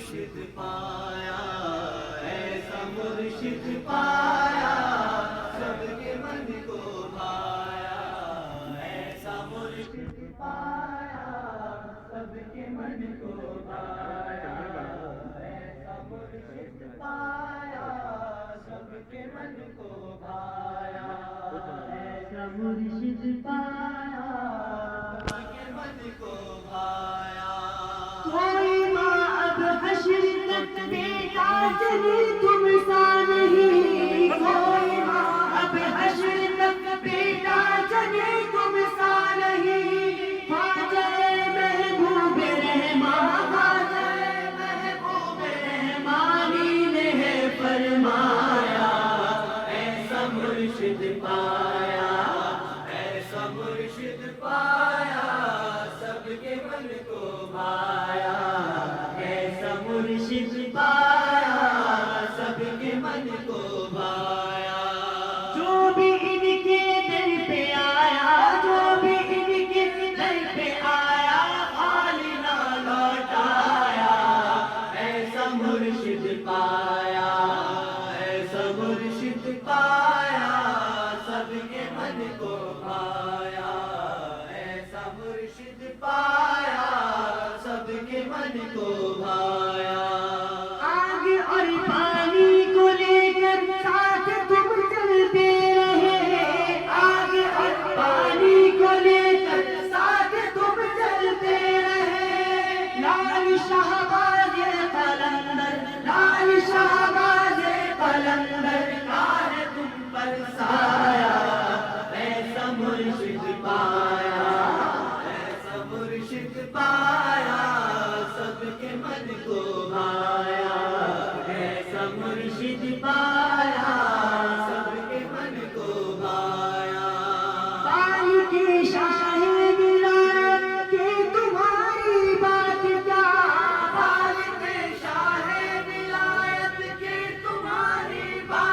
مرشد پایا، ایسا مرشد پایا سب کے من کو بھایا، ایسا مرشد پایا سب کے من کو بھایا، ایسا مرشد پایا سب کے من کو بھایا، ایسا مرشد پایا سب کے من کو بھایا۔ کوئی ماں اب حشر تک بیٹا چلے تم سا نہیں، کوئی ماں اب حشر تک بیٹا چلے تم سا نہیں، خواجہ محبوب رحماں، خواجہ محبوب رحمانی نے ہے فرمایا، ایسا مرشد پایا، ایسا مرشد پایا سب کے من کو بھایا، ایسا مرشد پایا سب کے من کو بھایا۔ جو بھی ان کے در پہ آیا، جو بھی ان کے در پہ آیا، خالی نہ لوٹایا، ایسا مرشد پایا، ایسا مرشد پایا سب کے من کو بھایا، ایسا مرشد پایا سب کے من کو بھایا۔ آگ اور پانی کو لے کر ساتھ تم چلتے رہے، آگ اور پانی کو لے کر ساتھ تم چلتے رہے، لال شہباز قلندر، لال شہباز قلندر کا ہے تم پر سایہ، ایسا مرشد پایا، ایسا مرشد پایا سب کے من کو بھایا، ایسا مرشد پایا سب کے من کو بھایا۔ بال کے شاہ ولایت کے تمہاری بات کیا، بال کے شاہ ولایت کے تمہاری بات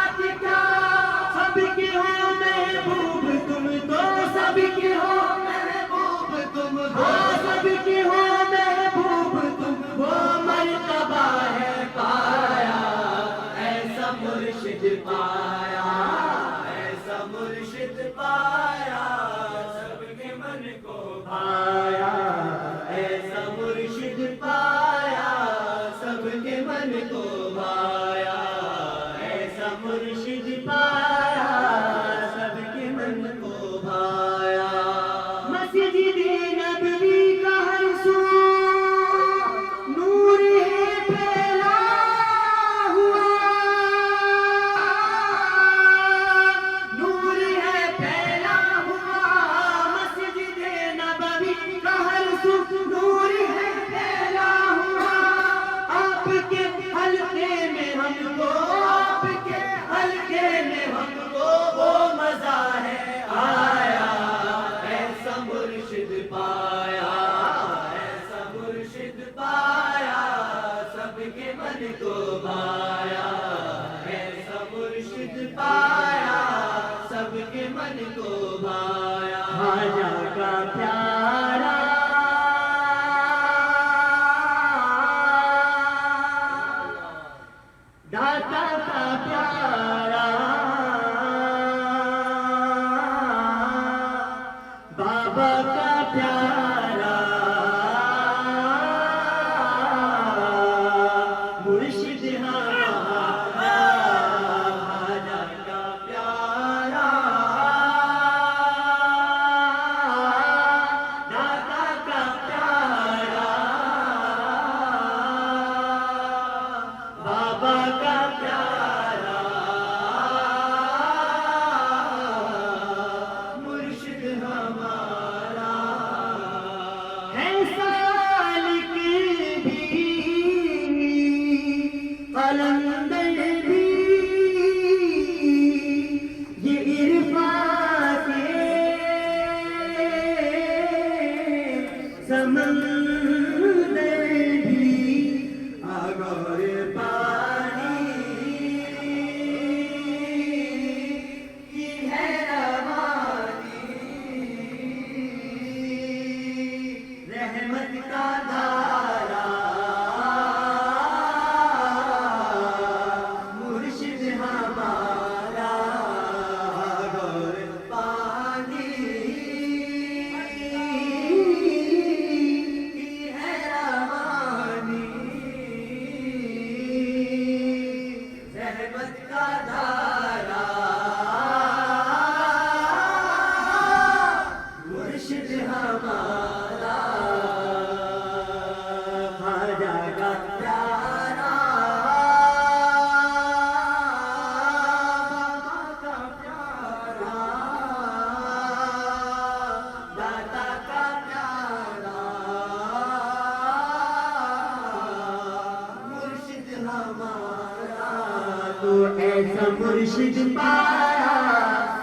تو ایسا مرشد پایا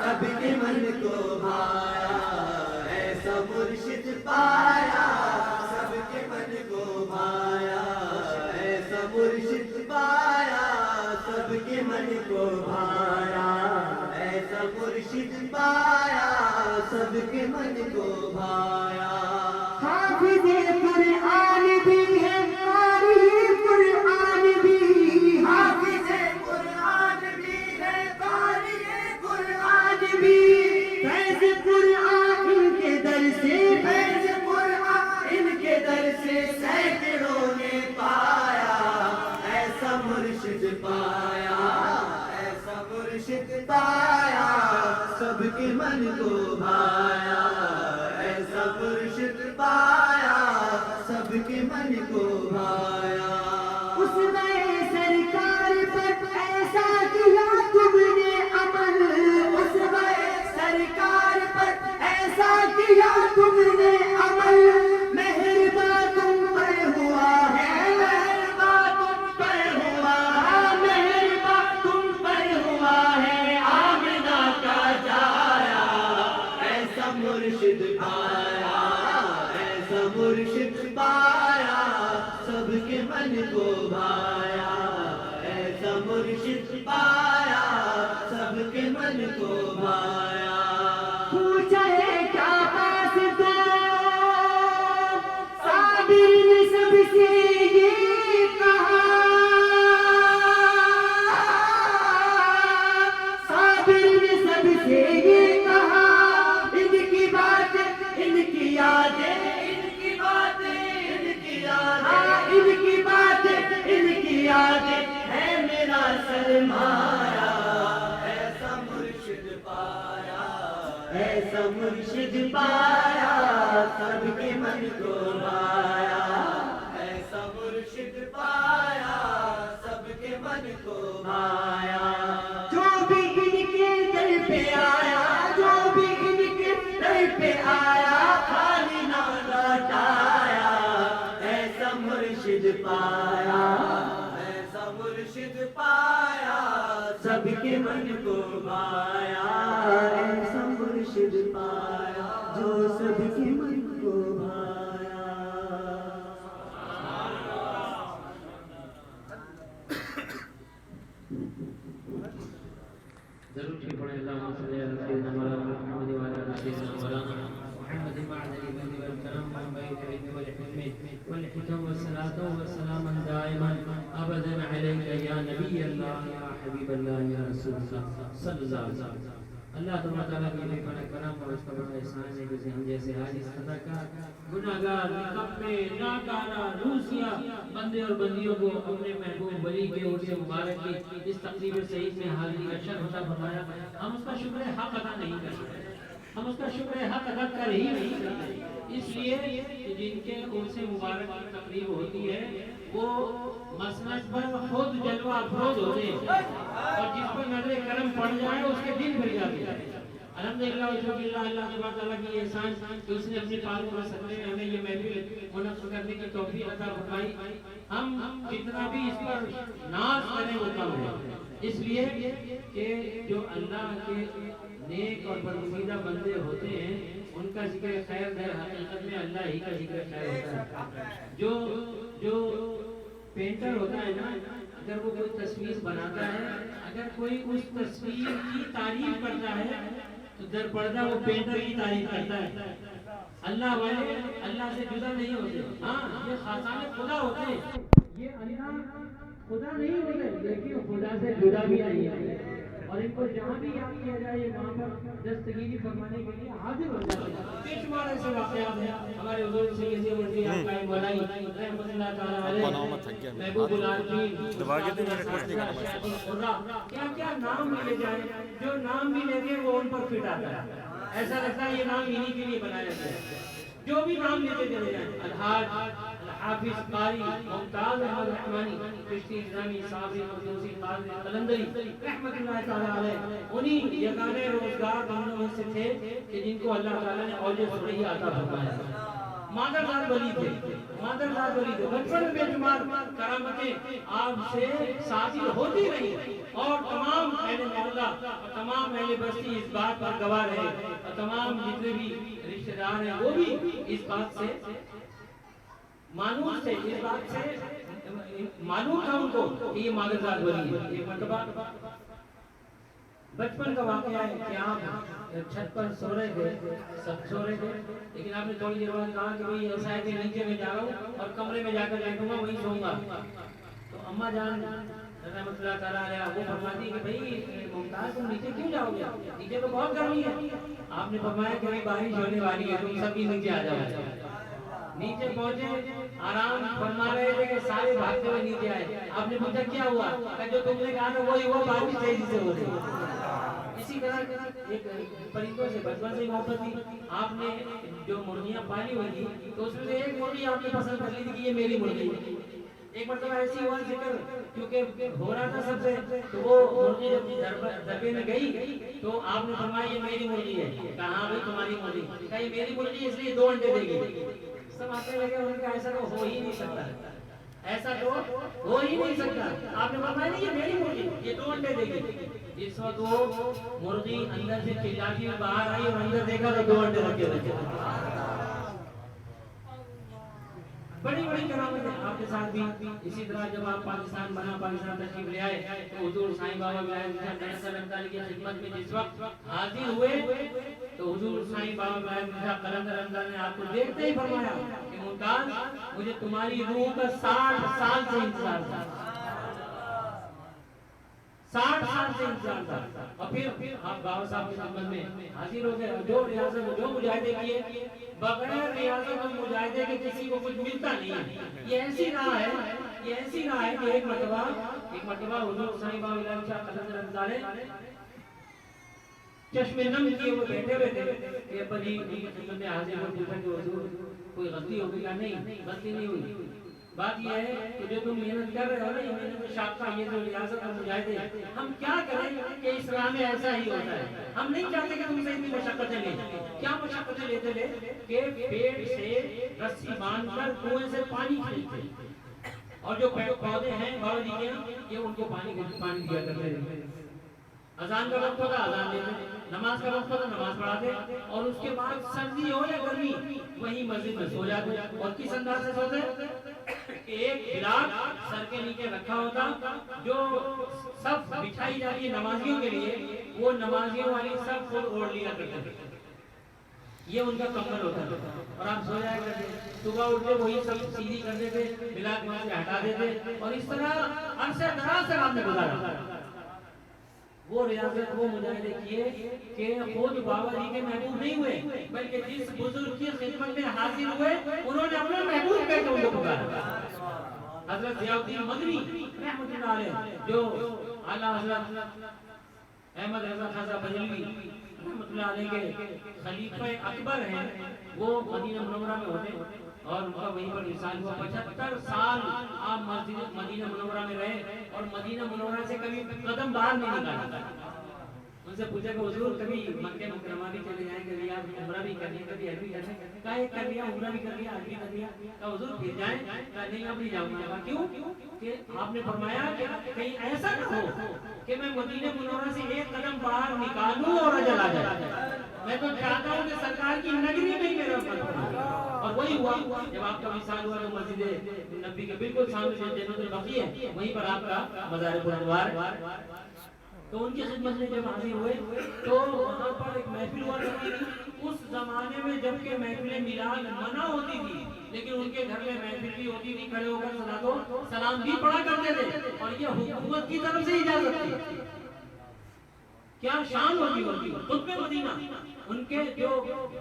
سب کے من کو بھایا، ایسا مرشد پایا سب کے من کو بھایا، ایسا مرشد پایا سب کے من کو بھایا، ایسا مرشد پایا سب کے من کو بھایا۔ حافظ قرآن بھی ہے، قاری قرآن بھی، حافظ قرآن بھی ہے، قاری قرآن بھی، فیض قرآن ان کے در سے، فیض قرآن ان کے در سے سینکڑوں نے پایا، ایسا مرشد پایا، ایسا مرشد پایا سب کے من کو بھایا، ایسا مرشد پایا سب کے من کو بھایا۔ اس نئے سرکار پر ایسا کیا تم نے عمل، اس نئے سرکار پر ایسا کیا تم نے عمل، مہرباں تم پر ہوا ہے، مہرباں تم پر ہوا، مہرباں تم پر ہوا ہے، آمنہ کا جایا، ایسا مرشد پایا، ایسا مرشد پایا سب کے من کو بھایا، ایسا مرشد پایا سب کے من کو بھایا۔ پوچھا ہے کیا واسطہ، صابر نے سب سے یہ کہا، صابر نے سب سے یہ کہا، ان کی بات ان کی یادیں، ان کی باتیں ان کی یادیں، ان کی بات ان کی یادیں ہے میرا سرمایہ، ایسا مرشد پایا، ایسا مرشد پایا سب کے من کو بھایا، ایسا مرشد پایا سب کے من کو بھایا۔ جو بھی ان کے در پہ آیا، جو بھی ان کے در پہ آیا، خالی نہ لوٹایا، ایسا مرشد پایا، ایسا مرشد پایا سب کے من کو بھایا، ایسا مرشد پایا جو سب کے من کو بھایا۔ ضرور ٹھیک پڑھیں اللہم صلی علی سیدنا مولانا محمد وعلی آلہ سیدنا مولانا محمد بعد الإيمان والكرم والبيت العلم والحلم والحكم والصلاة والسلام دائما أبدا عليك يا نبي الله يا حبيب الله يا رسول الله صلی اللہ علیہ وسلم۔ اللہ تبارک تعالیٰ کی بے پناہ کرم اور اس کا بڑا احسان ہے کہ ہم جیسے حاجز خطا کا گناہگار نکمے ناکارہ روسیا بندے اور بندیوں کو اپنے محبوب ولی کے عرص مبارک کی اس تقریب سعید میں حاضری کا شرف عطا فرمایا۔ ہم اس کا شکر حق ادا نہیں کر سکتے، ہم اس کا شکر حق ادا کر ہی نہیں سکتے، اس لیے کہ جن کے عرص مبارک کی تقریب ہوتی ہے وہ مسند پر خود جلوہ افروز ہوتے ہیں، اور جس پر نظر کرم پڑ جائے اس کے دل بھر جاتے ہیں۔ الحمدللہ والشکر اللہ تبارک تعالیٰ کی احسان کہ اس نے اپنے پاک و صدقے میں ہمیں یہ محفل منعقد کرنے کی توفیق عطا فرمائی۔ ہم جتنا بھی اس پر ناز کریں وہ کم ہے، اس لیے کہ جو اللہ کے نیک اور برگزیدہ بندے ہوتے ہیں ان کا ذکر خیر در حقیقت میں اللہ ہی کا ذکر خیر ہوتا ہے۔ جو پینٹر ہوتا ہے نا، اگر وہ کوئی تصویر بناتا ہے، اگر کوئی اس تصویر کی تعریف کرتا ہے تو در پردہ وہ پینٹر کی تعریف کرتا ہے۔ اللہ والے اللہ سے جدا نہیں ہوتے، ہاں یہ خاصان خدا ہوتے ہیں، یہ اللہ خدا نہیں ہوتے لیکن خدا سے جدا بھی نہیں ہوتے، اور ان کو جہاں بھی یاد کیا جائے وہاں پر دستگیری فرمانے کے لیے حاضر ہو جاتے ہیں۔ بے شمار ایسے واقعات ہیں ہمارے حضور سید مرضی آقا مولائی رحمۃ اللہ تعالیٰ علیہ محبوب العالمین کیا کیا نام لیے جائیں، جو نام بھی لے گئے وہ ان پر فٹ آتا ہے، ایسا لگتا ہے یہ نام انہی کے لیے بنایا گیا ہے۔ جو بھی نام لیتے چلے جائیں، الحاج الحافظ قاری ممتاز احمد رحمانی چشتی اسلامی صابری مخدوسی قاضی قلندری رحمت اللہ تعالیٰ علیہ، انہی یگانے روزگار بندوں میں سے تھے کہ جن کو اللہ تعالیٰ نے اوج فتحی عطا فرمایا۔ مادر دار ولی تھے، مادر ذات ولی تھے، بچپن میں بے شمار کرامتیں آپ سے حاصل ہوتی رہی، اور تمام اہل محلہ اور تمام اہل بستی اس بات پر گواہ رہے، اور تمام جتنے بھی رشتہ دار ہیں وہ بھی اس بات سے معلوم تھے، اس بات سے معلوم تھا ان کو کہ یہ مادر ذات ولی ہے۔ ایک مرتبہ بچپن کا واقعہ ہے کہ آپ چھت پر سو رہے تھے، سب سو رہے تھے، لیکن آپ نے تھوڑی دیر بعد کہا کہ بھئی ایسا ہے کہ نیچے میں جا رہا ہوں اور کمرے میں جا کر بیٹھوں گا، وہیں سوؤں گا۔ تو اماں جان رحمۃ اللہ تعالیٰ علیہ وہ فرماتی کہ بھئی ممتاز تم نیچے کیوں جاؤ گے، نیچے تو بہت گرمی ہے۔ آپ نے فرمایا کہ بارش ہونے والی ہے، تم سب بھی نیچے آ جاؤ۔ نیچے پہنچے، آرام فرما رہے تھے کہ سارے بھاگتے ہوئے نیچے آئے۔ آپ نے پوچھا کیا ہوا، کہ جو تم نے کہا تھا وہی ہوا، بارش تیزی سے ہو رہی ہے۔ اسی طرح ایک پرندوں سے بچپن سے محبت تھی، آپ نے جو مرغیاں پالی ہوئی تھی تو اس میں سے ایک مرغی آپ نے پسند کر لی تھی کہ یہ میری مرغی ہے۔ ایک مرتبہ ایسی ہوا ذکر کیونکہ ہو رہا تھا سب سے، تو وہ مرغی جب دربے میں گئی تو آپ نے فرمایا یہ میری مرغی ہے، کہا ہاں بھائی تمہاری مرغی، کہا یہ میری مرغی اس لیے 2 انڈے دے گی۔ سب آتے لگے، انہوں نے کہا ایسا تو ہو ہی نہیں سکتا، ایسا تو ہو ہی نہیں سکتا۔ آپ نے فرمایا نہیں یہ میری مرغی، یہ 2 انڈے دے گی۔ جس وقت وہ مرغی اندر سے چلاتی ہوئی باہر آئی اور اندر دیکھا تو 2 انڈے رکھے ہوئے۔ بڑی بڑی کرامتیں آپ کے ساتھ بھی اسی طرح جب آپ پاکستان بنا، پاکستان تشریف لے آئے تو حضور سائیں بابا رحمۃ کی خدمت میں جس وقت حاضر ہوئے تو حضور سائیں بابا قلندر رمضان نے آپ کو دیکھتے ہی فرمایا کہ ممتاز مجھے تمہاری روح کا 60 سال سے انتظار تھا، 60 سال سے انتظار تھا۔ اور پھر آپ بابا صاحب کی خدمت میں حاضر ہو گئے، جو ریاضت جو مجاہدے کیے، بغیر ریاضت اور مجاہدے کے کسی کو کچھ ملتا نہیں ہے۔ یہ ایسی راہ ہے، یہ ایسی راہ ہے کہ ایک مرتبہ حضور سائیں بابا قلندر رمضان چشم نم کیے ہوئے بیٹھے ہوئے تھے کہ ابا جی ان کی خدمت میں حاضر ہو، پوچھا کہ حضور کوئی غلطی ہو گئی یا نہیں؟ غلطی نہیں ہوئی، بات یہ ہے کہ جو تم محنت کر رہے ہو نا، یہ محنت شاقہ، یہ جو ریاضت اور مجاہدے، ہم کیا کریں کہ اسلام میں ایسا ہی ہوتا ہے۔ ہم نہیں چاہتے کہ تم سے اتنی مشقتیں لیں، کیا مشقتیں لیتے لے کہ پیٹ سے رسی باندھ کر کنویں سے پانی کھینچتے، اور جو پودے ہیں بابا جی کے یہ ان کو پانی دیا کرتے تھے۔ اذان کا وقت ہوتا اذان دیتے، نماز کا وقت ہوتا نماز پڑھاتے، اور اس کے بعد سردی ہو یا گرمی وہیں مسجد میں سو جاتے۔ اور کس انداز سے سوتے کہ ایک بلاٹ سر کے نیچے رکھا ہوتا، جو صف بچھائی جاتی ہے نمازیوں کے لیے، وہ نمازیوں والی صف خود اوڑھ لیا کرتے تھے، یہ ان کا کمبل ہوتا تھا، اور آپ سو جایا کرتے۔ صبح اٹھتے وہی سب سیدھی کر دیتے، بلاٹ وہاں سے ہٹا دیتے، اور اس طرح عرصہ دراز سے آپ نے گزارا۔ وہ ریاضت وہ مجاہدے کیے کہ خود بابا جی کے محبوب نہیں ہوئے، بلکہ جس بزرگ کی خدمت میں حاضر ہوئے انہوں نے اپنا محبوب کہہ کے ان کو پکارا۔ حضرت ضیاء الدین مدنی رحمۃ اللہ علیہ، جو اعلیٰ حضرت احمد رضا خواجہ بریلوی رحمۃ اللہ علیہ کے خلیفہ اکبر ہیں، وہ مدینہ منورہ میں ہوتے اور ان کا وہیں پر وصال ہوا۔ 75 سال آپ مدینہ منورہ میں رہے اور مدینہ منورہ سے کبھی قدم باہر نہیں نکالا۔ ان سے پوچھا کہ حضور کبھی مکہ مکرمہ بھی چلے جائیں، کبھی آپ عمرہ بھی کریں، کبھی حج بھی کریں، کہا ایک کر لیا، عمرہ بھی کر لیا، حج بھی کر لیا، کہا حضور پھر جائیں، کہا نہیں اب نہیں جاؤں گا۔ کیوں؟ کہ آپ نے فرمایا کہ کہیں ایسا نہ ہو کہ میں مدینہ منورہ سے ایک قدم باہر نکالوں اور اجل آ جائے، میں تو چاہتا ہوں کہ سرکار کی نگری میں ہی میرا فرق پڑے۔ اور وہی ہوا جب آپ کا وصال ہوا تو مسجد نبی کے بالکل سامنے جو جنت البقیع ہے وہیں پر آپ کا مزار بزرگوار، تو ان کی خدمت میں جب حاضر ہوئے تو وہاں پر ایک محفل ہوا کرتی تھی۔ اس زمانے میں جبکہ محفل میلاد منع ہوتی تھی، لیکن ان کے گھر میں محفل بھی ہوتی تھی، کھڑے ہو کر صلاۃ و سلام بھی پڑھا کرتے تھے، اور یہ حکومت کی طرف سے اجازت تھی۔ کیا شان ہوتی قطب مدینہ، ان کے جو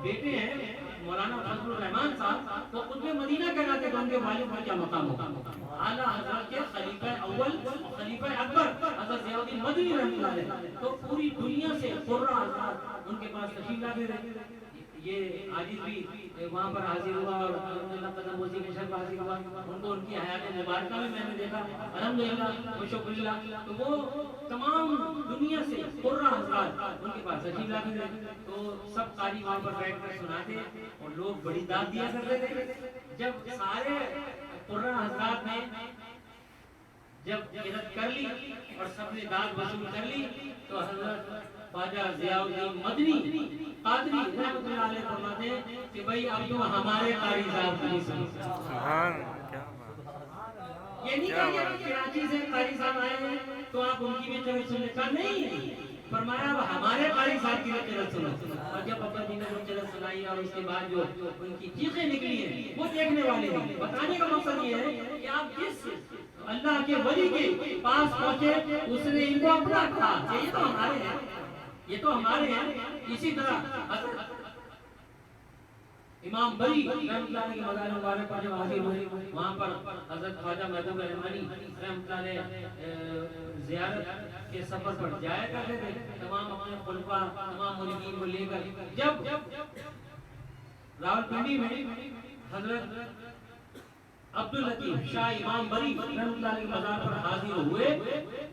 بیٹے ہیں مولانا فضل الرحمان صاحب وہ قطب مدینہ کہلاتے تھے، ان کے والد کا کیا مقام ہوگا؟ اعلیٰ حضرت کے خلیفہ اول خلیفہ اکبر حضرت ضیاء الدین مدنی رحمۃ اللہ علیہ، تو پوری دنیا سے قرہ حضرات ان کے پاس تشریف لاتے رہے۔ یہ عاجز بھی وہاں پر حاضر ہوا اور اللہ قدم وزیر کے شرف حاضر ہوا، ان کو ان کی حیات مبارکہ میں نے دیکھا الحمدللہ و شکر اللہ۔ تو وہ تمام دنیا سے قرہ حضرات ان کے پاس تشریف لاتے تھے، تو سب قاری وہاں پر بیٹھ کر سناتے اور لوگ بڑی داد دیا کرتے تھے۔ جب سارے قرآن حضرات نے جب عزت کر لی اور سب نے داد وصول کر لی تو حضرت خواجہ ضیاء الدین مدنی قادری رحمۃ اللہ علیہ فرماتے ہیں کہ بھائی اب تو ہمارے قاری صاحب کی سنو. سبحان کیا یہ نہیں کہا کہ کراچی سے قاری صاحب آئے ہیں تو آپ ان کی بھی طرف سننے کا نہیں. فرمایا اب ہمارے قاری صاحب کی طرف سنو. اور جب ابا جی نے وہ طرف سنائی اور اس کے بعد جو ان کی چیخیں نکلی ہیں وہ دیکھنے والے ہیں. بتانے کا مقصد یہ ہے کہ آپ جس اللہ کے ولی کے پاس پہنچے اس نے ان کو اپنا کہا کہ یہ تو ہمارے ہیں, یہ تو ہمارے ہیں. اسی طرح امام بری رحمۃ اللہ علیہ کے مزار مبارک پر جب حاضر ہوئے وہاں پر حضرت خواجہ محبوب رحمانی رحمۃ اللہ علیہ زیارت کے سفر پر جایا کرتے تھے تمام اپنے خلفاء تمام مریدین کو لے کر. جب راولپنڈی میں حضرت عبداللطیف شاہ امام بری رحمۃ اللہ علیہ کے مزار پر حاضر ہوئے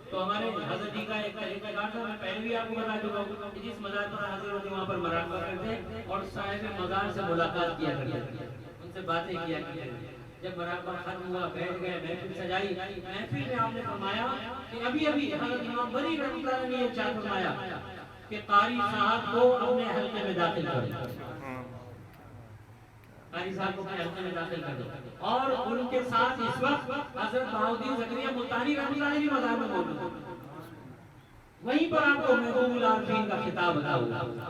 تو ہمارے حضرت جی کا ایک طریقہ کار تھا. میں پہلے بھی آپ کو بتا چکا ہوں کہ جس مزار پر حاضر ہوتے وہاں پر مراقبہ کرتے اور صاحب مزار سے ملاقات کیا کرتے, ان سے باتیں کیا کرتے. جب مراقبہ ختم ہوا بیٹھ گئے, محفل سجائی. محفل میں آپ نے فرمایا کہ ابھی ابھی حضرت امام بری رحمۃ اللہ علیہ نے یہ ارشاد فرمایا کہ قاری صاحب کو اپنے حلقے میں داخل کرو, قاری صاحب کو اپنے حلقے میں داخل کر دو. اور ان کے ساتھ اس وقت حضرت بہاؤالدین زکریا ملتانی رحمۃ اللہ علیہ مزار میں موجود ہیں. وہیں پر آپ کو محبوب العارفین کا خطاب عطا ہوا.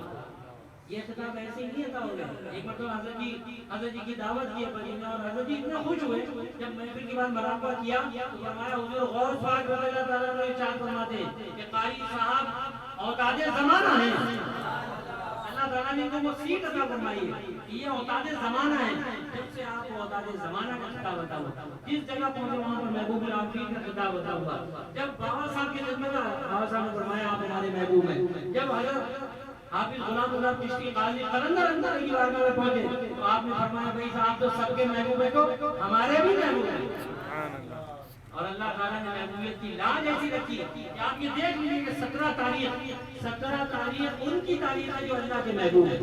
یہ خطاب ایسے ہی نہیں عطا ہو گیا. ایک مرتبہ حضرت جی کی دعوت کی اپنی نے اور حضرت جی اتنا خوش ہوئے جب محفل کے بعد مراقبہ کیا تو فرمایا حضور غوث پاک رضی اللہ تعالیٰ عنہ ارشاد فرماتے ہیں کہ قاری صاحب اوتاد زمانہ ہیں. اللہ تعالیٰ نے ان کو وہ سیٹ عطا فرمائی ہے کہ یہ اوتاد زمانہ ہے. جب سے آپ کو اوتاد زمانہ کا خطاب عطا ہوا, جس جگہ پہنچے وہاں پر محبوب العارفین کا خطاب عطا ہوا. جب بابا صاحب کی خدمت میں بابا صاحب نے فرمایا آپ ہمارے محبوب ہیں. جب حضرت حافظ غلام اللہ چشتی قاضی قلندر اندر کی بارگاہ میں پہنچے تو آپ نے فرمایا بھائی صاحب تو سب کے محبوب ہیں تو ہمارے بھی محبوب ہیں. اور اللہ تعالیٰ نے محبوبیت کی لاج ایسی رکھی ہے کہ آپ یہ دیکھ لیجیے کہ 17 تاریخ ان کی تاریخ ہے جو اللہ کے محبوب ہیں,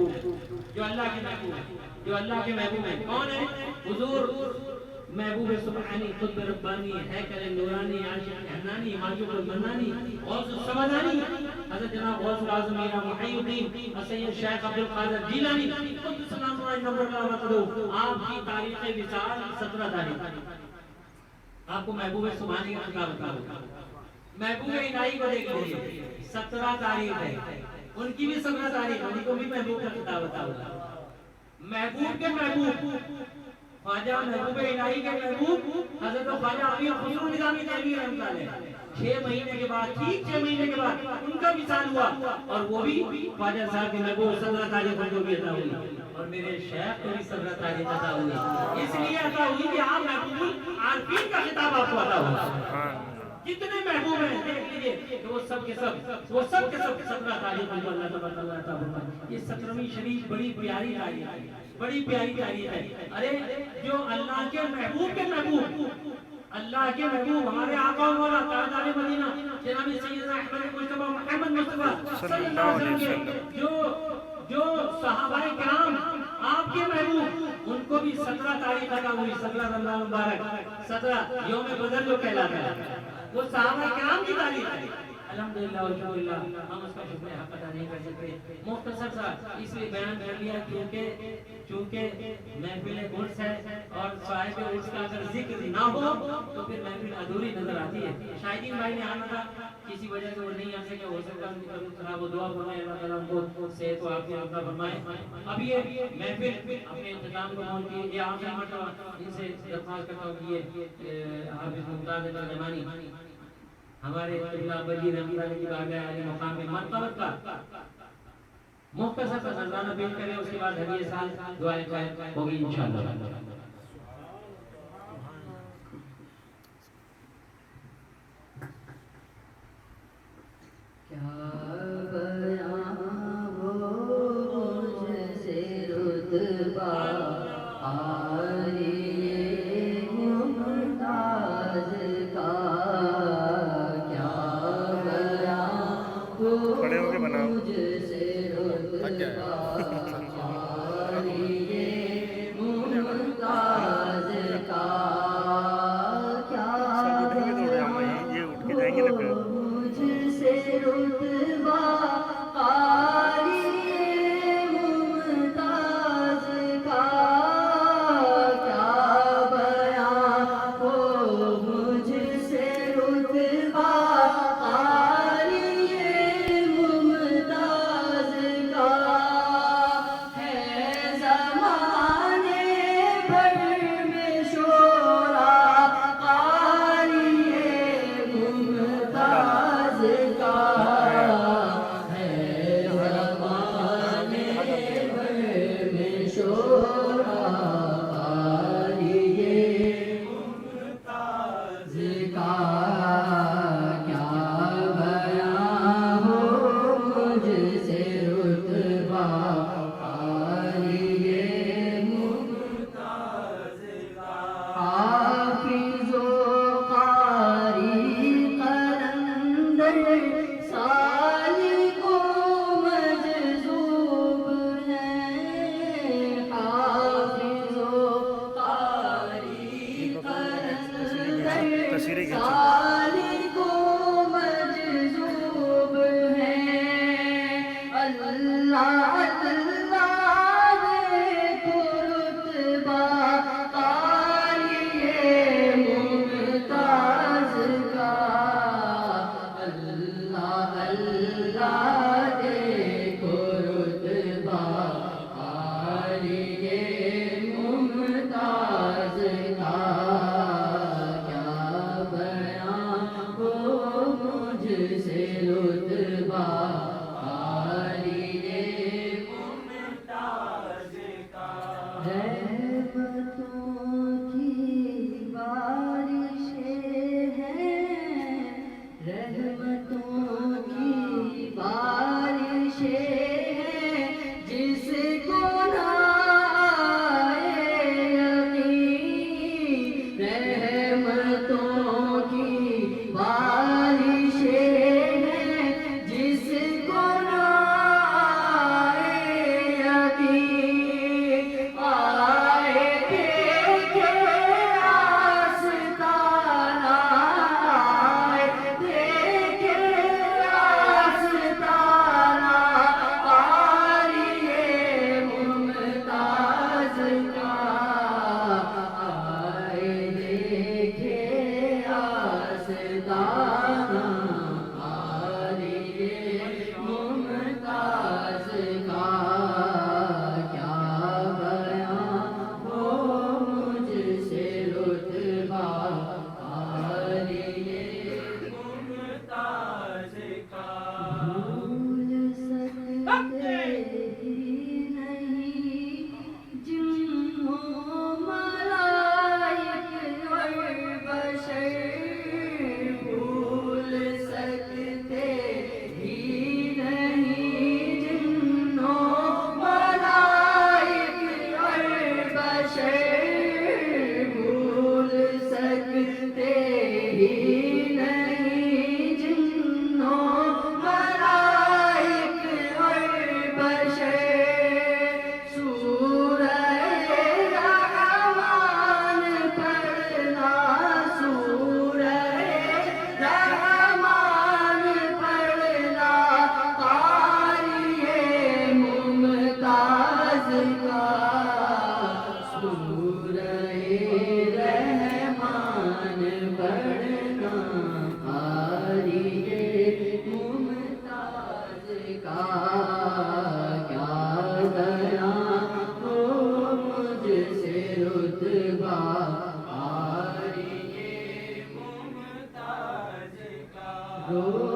جو اللہ کے محبوب ہیں, جو اللہ کے محبوب ہیں. کون ہے؟ حضور محبوب سبحانی قطب ربانی ہیکل نورانی عاشق حنانی معشوق المنانی غوث السمدانی حضرت جناب غوث الاعظم میرا محی الدین سید شیخ عبد القادر جیلانی قدس سلام اللہ نور اللہ وقدو. آپ کی تاریخ وصال 17 تاریخ. آپ کو محبوب سبحانی کا خطاب عطا ہوا. محبوب الہی کو دیکھ لیجیے 17 تاریخ ہے, ان کی بھی 17 تاریخ, ان کو بھی محبوب کا خطاب عطا ہوا. محبوب کے محبوب خواجہ محبوب الہی کے محبوب حضرت خواجہ امیر خسرو نظامی دہلوی رحمۃ اللہ علیہ 6 مہینے کے بعد, ٹھیک 6 مہینے کے بعد ان کا وصال ہوا اور وہ بھی خواجہ صاحب کے محبوب 17 تاریخ کو بھی عطا ہوئی. اور میرے شیخ کو بھی 17 تاریخ عطا ہوئی. اس لیے عطا ہوئی کہ آپ محبوب العارفین کا خطاب آپ کو عطا ہوا. کتنے محبوب ہیں دیکھ لیجئے کہ وہ سب کے سب 17 تاریخ کو اللہ تبارک و تعالیٰ عطا ہوتا ہے. یہ 17ویں شریف بڑی پیاری تاریخ ہے, بڑی پیاری تاریخ ہے. ارے جو اللہ کے محبوب اللہ کے محبوب ہمارے آقا مولا تاجدار مدینہ جناب سیدنا احمد مصطفیٰ محمد مصطفیٰ صلی اللہ علیہ وسلم کے جو صحابہ کرام آپ کے محبوب ان کو بھی 17 تاریخ عطا ہوئی. 17 رمضان مبارک 17 یوم بدر جو کہلاتا ہے وہ صحابہ کرام کی تاریخ ہے. الحمدللہ والشکرللہ ہم اس کا شکر حق ادا نہیں کر سکتے. مختصر سا اس لیے بیان کر لیا چونکہ محفل عرس ہے اور صاحب عرس کا اگر ذکر نہ ہو تو پھر محفل ادھوری نظر آتی ہے. شاہدین بھائی نے آنا تھا, کسی وجہ سے وہ نہیں آ سکے, ہو سکتا ہے خراب و دعا فرمائے اللہ تعالیٰ ان کو صحت و عافیت عطا فرمائے. اب یہ محفل اپنے اختتام کو پہنچی. یہ آخری مرتبہ ان سے درخواست کرتا ہوں کہ یہ حافظ ممتاز رحمانی ہمارے قبلہ بجی رحمۃ اللہ کی بارگاہ علی مقام میں مرتبت کا مختصر سا نذرانہ پیش کریں, اس کے بعد ہدیہ سال دعائیں خیر ہوگی انشاءاللہ. کیا بیان ہو مجھ سے رتبہ آری ممتاز کا, کیا بیان ہو کھڑے ہو کے بناؤ. مجھ سے رتبہ آری ممتاز تصویریں کھینچو سالی کو مجذوب ہے اللہ اللہ دیکھو رتبہ قاری ممتاز کا اللہ اللہ دیکھو رتبہ قاری ممتاز کا سے رتبہ قاری ممتاز کا رحمتوں کی بارشیں ہیں رحمتوں کی بارشیں ہیں جس کو نہ آئے یقین رحمتوں کی بارشیں Oh